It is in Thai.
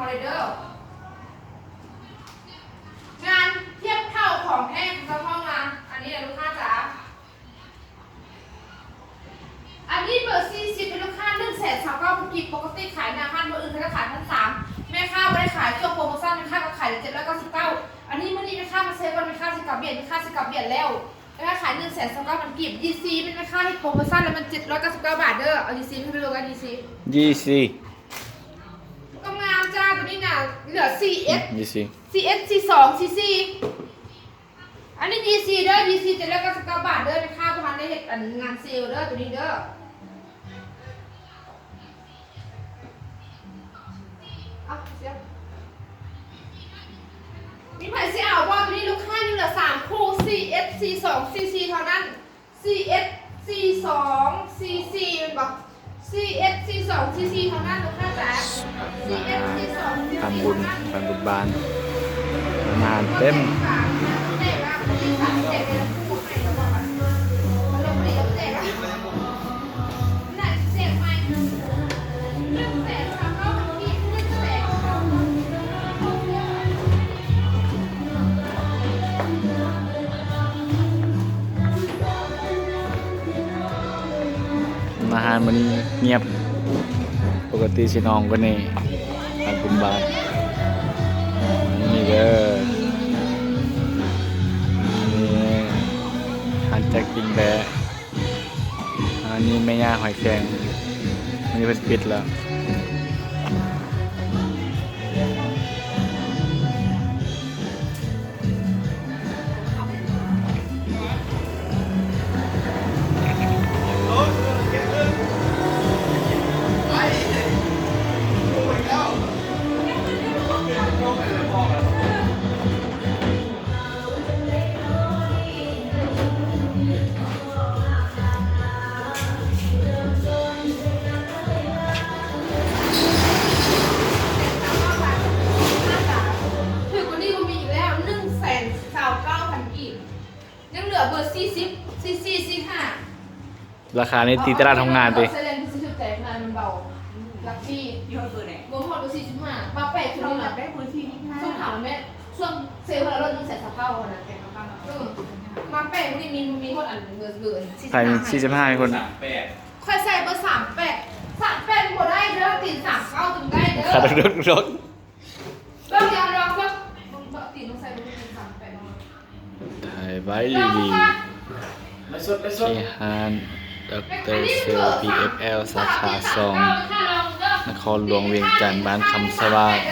เลยเด้องานเทียบเท่าของแท้เฉพาะงานอันนี้ลูกค้าจ๋าอันนี้เบอร์40เป็นลูกค้า129,000กีบปกติขายหน้าห้างเบอร์อื่นเขาจะขาย1,300แม่ค้าไม่ได้ขายช่วงโปรโมชั่นแม่ค้าก็ขาย799อันนี้มื่อนี้แม่ค้ามาเซฟวันแม่ค้าสิกลับเบียดแม่ค้าสิกลับเบียดแล้วแม่ค้าขาย129,000กีบ GC เป็นแม่ค้าให้โปรโมชั่นแล้วมัน799 บาทเด้อเอา GC ให้ไปดูกัน GC ก็งามจ้าตัวนี้น่ะเหลือ CS CS C2 CC อันนี้ GC เด้อ GC 799 บาทเด้อแม่ค้าประมาณได้เห็ดงานเซลเด้อตัวนี้เด้อมีไผ่เสียเอาว่าตัวนี้ลูกค้านี่เหลือ3คู่ CS C2 CC เท่านั้น CS C2 CC มันบอก CS C2 CC เท่านั้นลูกค้าจ๋า CS C2 CC ทำบุญบานงานเต็มอาหารมันเงียบปกติสิน้องก็นี่ทำบุญบานนี่เด้อนี่หันจากกินแบะอันนี้แม่ย่าหอยแครงอันนี้เพิ่นปิดแล้วยังเหลือเบอร์40 CC 45ราคาในตีตลาดทำงานไปเซเลนที่สุดแต่งานมันเบาลักซี่ ยอดเบอร์ไหน รวมหมดเบอร์45มาแปะคือ เรา นี่ อยา นะ กได้พื้นที่ที่ช่วงถามแม่ช่วงเซลล์เราต้องใส่สะเพานะแกมามาแปะนี่มีคนอ่านเบอร์ ใครมี45คนค่อยใส่เบอร์38หมดได้เด้อตีน39ถึงได้เด้อ ขาดรถเริ่มยาวลองเพิ่มตีนต้องใส่เบอร์38ถ่ายไว้ดีๆที่ฮานดรเซล PFL สาขา2นครหลวงเวียงจันทร์บ้านคำสวัสดิ์